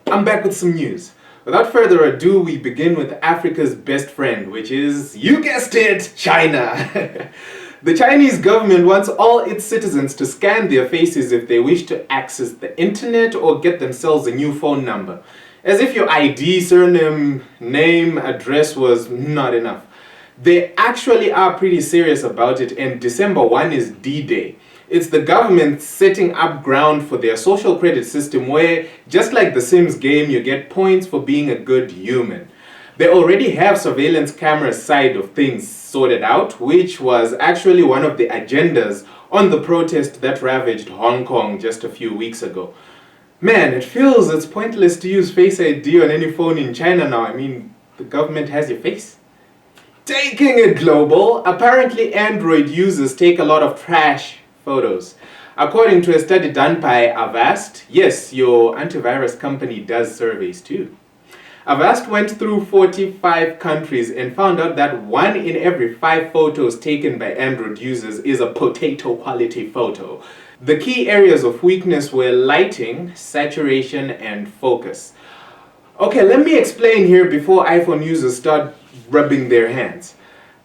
I'm back with some news. Without further ado, we begin with Africa's best friend, which is, you guessed it, China. The Chinese government wants all its citizens to scan their faces if they wish to access the internet or get themselves a new phone number. As if your ID, surname, name, address was not enough. They actually are pretty serious about it, and December 1 is D-Day. It's the government setting up ground for their social credit system where, just like the Sims game, you get points for being a good human. They already have surveillance camera side of things sorted out, which was actually one of the agendas on the protest that ravaged Hong Kong just a few weeks ago. Man, it feels it's pointless to use Face ID on any phone in China now. I mean, the government has your face. Taking it global, apparently Android users take a lot of trash photos. According to a study done by Avast, yes, your antivirus company does surveys too. Avast went through 45 countries and found out that 1 in every 5 photos taken by Android users is a potato quality photo. The key areas of weakness were lighting, saturation, and focus. Okay, let me explain here before iPhone users start rubbing their hands.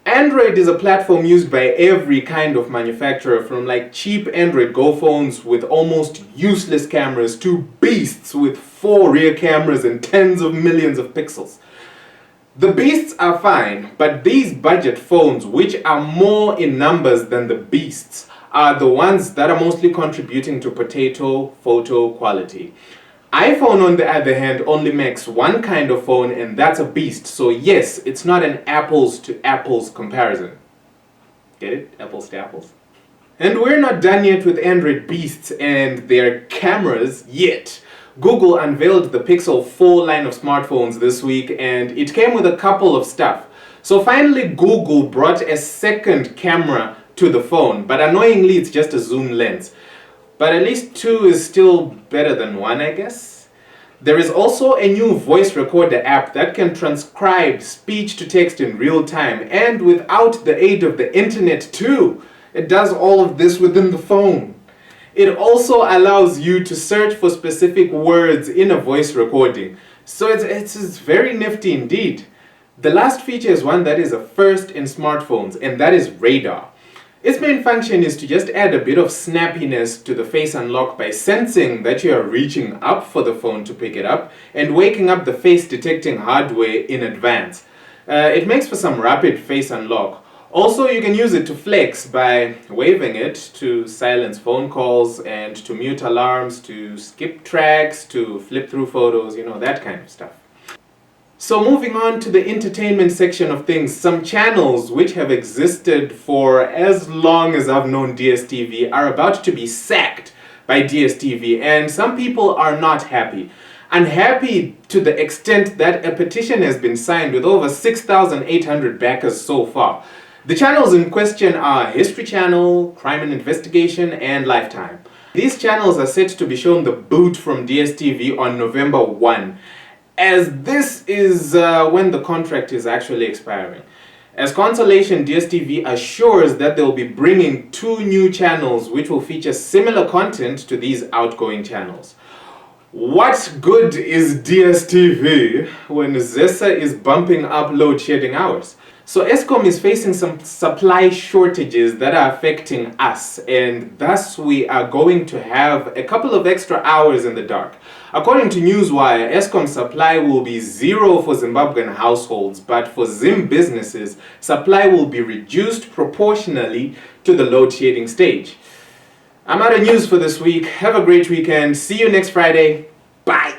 Android is a platform used by every kind of manufacturer, from like cheap Android Go phones with almost useless cameras to beasts with 4 rear cameras and tens of millions of pixels. The beasts are fine, but these budget phones, which are more in numbers than the beasts, are the ones that are mostly contributing to potato photo quality. iPhone, on the other hand, only makes one kind of phone, and that's a beast. So yes, it's not an apples to apples comparison. Get it? Apples to apples. And we're not done yet with Android beasts and their cameras yet. Google unveiled the Pixel 4 line of smartphones this week, and it came with a couple of stuff. So finally, Google brought a second camera to the phone, but annoyingly it's just a zoom lens. But at least 2 is still better than 1, I guess. There is also a new voice recorder app that can transcribe speech to text in real time, and without the aid of the internet too. It does all of this within the phone. It also allows you to search for specific words in a voice recording. So it's very nifty indeed. The last feature is one that is a first in smartphones, and that is radar. Its main function is to just add a bit of snappiness to the face unlock by sensing that you are reaching up for the phone to pick it up and waking up the face detecting hardware in advance. It makes for some rapid face unlock. Also, you can use it to flex by waving it to silence phone calls and to mute alarms, to skip tracks, to flip through photos, that kind of stuff. So moving on to the entertainment section of things, some channels which have existed for as long as I've known DStv are about to be sacked by DStv, and some people are not happy. Unhappy to the extent that a petition has been signed with over 6,800 backers so far. The channels in question are History Channel, Crime and Investigation, and Lifetime. These channels are set to be shown the boot from DStv on November 1. As this is when the contract is actually expiring. As consolation, DStv assures that they'll be bringing 2 new channels which will feature similar content to these outgoing channels. What good is DStv when Zesa is bumping up load shedding hours? So Eskom is facing some supply shortages that are affecting us, and thus we are going to have a couple of extra hours in the dark. According to Newswire, Eskom supply will be 0 for Zimbabwean households, but for Zim businesses, supply will be reduced proportionally to the load shedding stage. I'm out of news for this week. Have a great weekend. See you next Friday. Bye.